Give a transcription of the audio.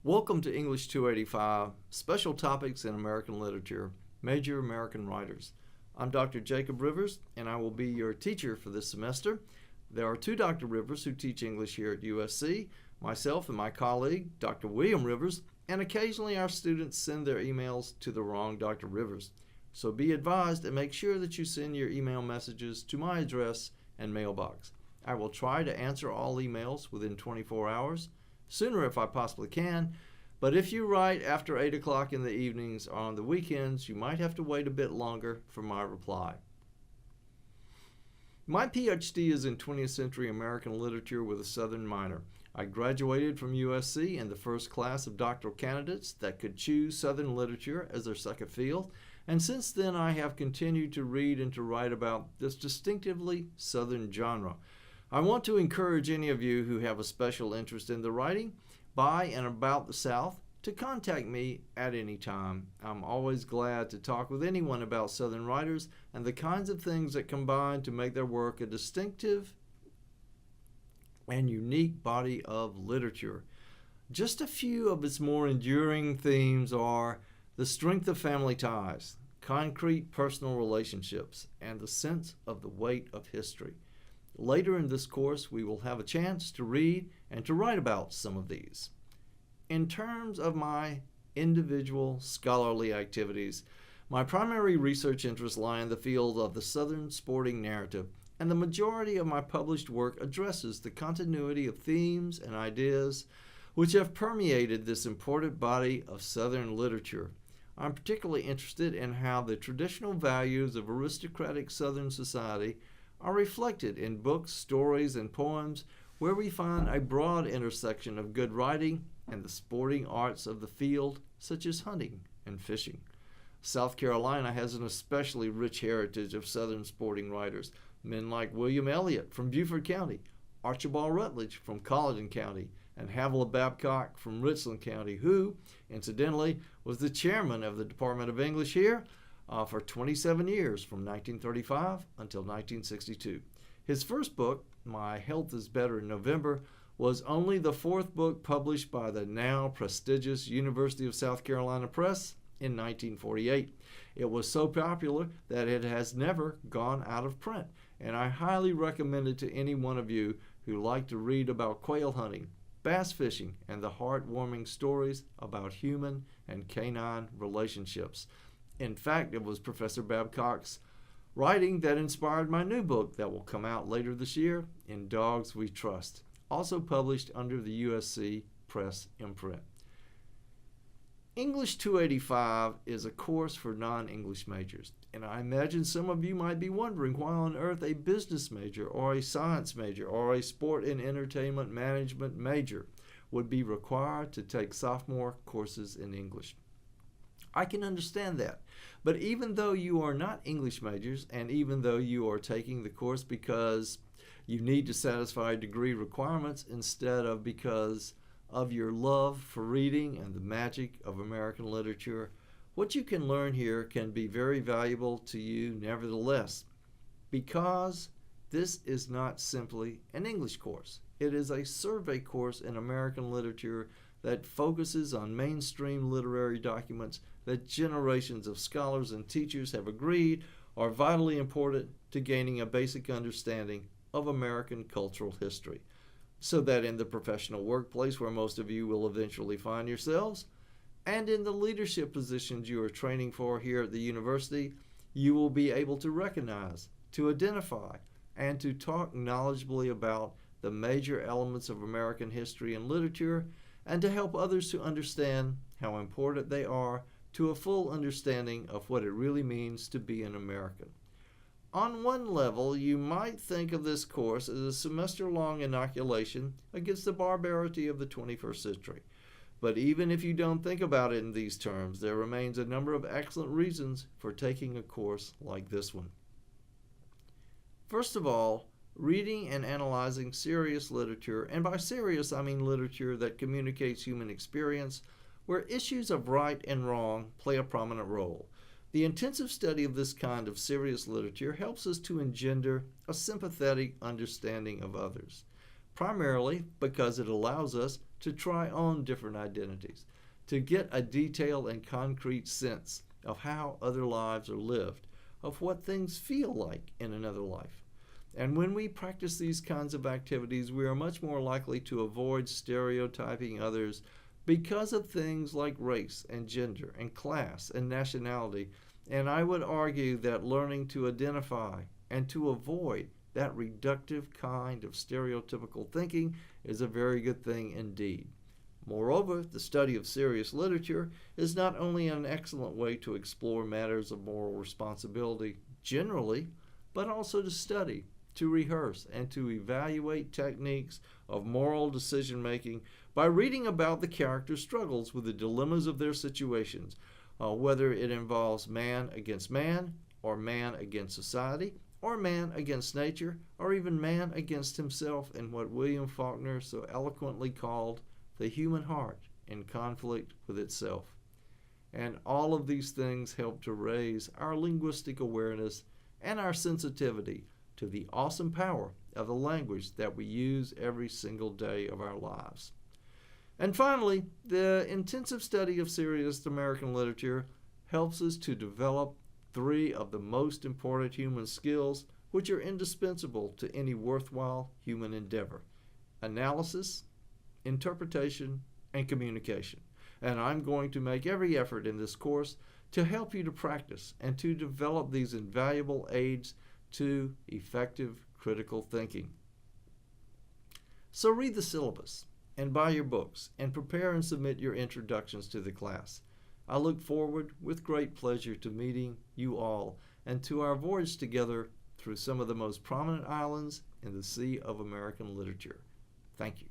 Welcome to English 285, Special Topics in American Literature, Major American Writers. I'm Dr. Jacob Rivers, and I will be your teacher for this semester. There are two Dr. Rivers who teach English here at USC, myself and my colleague, Dr. William Rivers, and occasionally our students send their emails to the wrong Dr. Rivers. So be advised and make sure that you send your email messages to my address and mailbox. I will try to answer all emails within 24 hours. Sooner if I possibly can, but if you write after 8 o'clock in the evenings or on the weekends, you might have to wait a bit longer for my reply. My PhD is in 20th century American literature with a Southern minor. I graduated from USC in the first class of doctoral candidates that could choose Southern literature as their second field, and since then I have continued to read and to write about this distinctively Southern genre. I want to encourage any of you who have a special interest in the writing by and about the South to contact me at any time. I'm always glad to talk with anyone about Southern writers and the kinds of things that combine to make their work a distinctive and unique body of literature. Just a few of its more enduring themes are the strength of family ties, concrete personal relationships, and the sense of the weight of history. Later in this course, we will have a chance to read and to write about some of these. In terms of my individual scholarly activities, my primary research interests lie in the field of the Southern sporting narrative, and the majority of my published work addresses the continuity of themes and ideas which have permeated this important body of Southern literature. I'm particularly interested in how the traditional values of aristocratic Southern society are reflected in books, stories, and poems where we find a broad intersection of good writing and the sporting arts of the field, such as hunting and fishing. South Carolina has an especially rich heritage of Southern sporting writers, men like William Elliott from Beaufort County, Archibald Rutledge from Colleton County, and Havilah Babcock from Richland County, who, incidentally, was the chairman of the Department of English here for 27 years, from 1935 until 1962. His first book, My Health is Better in November, was only the fourth book published by the now prestigious University of South Carolina Press in 1948. It was so popular that it has never gone out of print, and I highly recommend it to any one of you who like to read about quail hunting, bass fishing, and the heartwarming stories about human and canine relationships. In fact, it was Professor Babcock's writing that inspired my new book that will come out later this year, In Dogs We Trust, also published under the USC Press imprint. English 285 is a course for non-English majors, and I imagine some of you might be wondering why on earth a business major or a science major or a sport and entertainment management major would be required to take sophomore courses in English. I can understand that, but even though you are not English majors, and even though you are taking the course because you need to satisfy degree requirements instead of because of your love for reading and the magic of American literature, what you can learn here can be very valuable to you nevertheless, because this is not simply an English course. It is a survey course in American literature that focuses on mainstream literary documents that generations of scholars and teachers have agreed are vitally important to gaining a basic understanding of American cultural history, so that in the professional workplace where most of you will eventually find yourselves, and in the leadership positions you are training for here at the university, you will be able to recognize, to identify, and to talk knowledgeably about the major elements of American history and literature, and to help others to understand how important they are to a full understanding of what it really means to be an American. On one level, you might think of this course as a semester-long inoculation against the barbarity of the 21st century. But even if you don't think about it in these terms, there remains a number of excellent reasons for taking a course like this one. First of all, reading and analyzing serious literature, and by serious I mean literature that communicates human experience, where issues of right and wrong play a prominent role. The intensive study of this kind of serious literature helps us to engender a sympathetic understanding of others, primarily because it allows us to try on different identities, to get a detailed and concrete sense of how other lives are lived, of what things feel like in another life. And when we practice these kinds of activities, we are much more likely to avoid stereotyping others because of things like race and gender and class and nationality. And I would argue that learning to identify and to avoid that reductive kind of stereotypical thinking is a very good thing indeed. Moreover, the study of serious literature is not only an excellent way to explore matters of moral responsibility generally, but also to study, to rehearse, and to evaluate techniques of moral decision-making by reading about the characters' struggles with the dilemmas of their situations, whether it involves man against man, or man against society, or man against nature, or even man against himself in what William Faulkner so eloquently called the human heart in conflict with itself. And all of these things help to raise our linguistic awareness and our sensitivity to the awesome power of the language that we use every single day of our lives. And finally, the intensive study of serious American literature helps us to develop three of the most important human skills which are indispensable to any worthwhile human endeavor: analysis, interpretation, and communication. And I'm going to make every effort in this course to help you to practice and to develop these invaluable aids to effective critical thinking. So read the syllabus and buy your books and prepare and submit your introductions to the class. I look forward with great pleasure to meeting you all and to our voyage together through some of the most prominent islands in the sea of American literature. Thank you.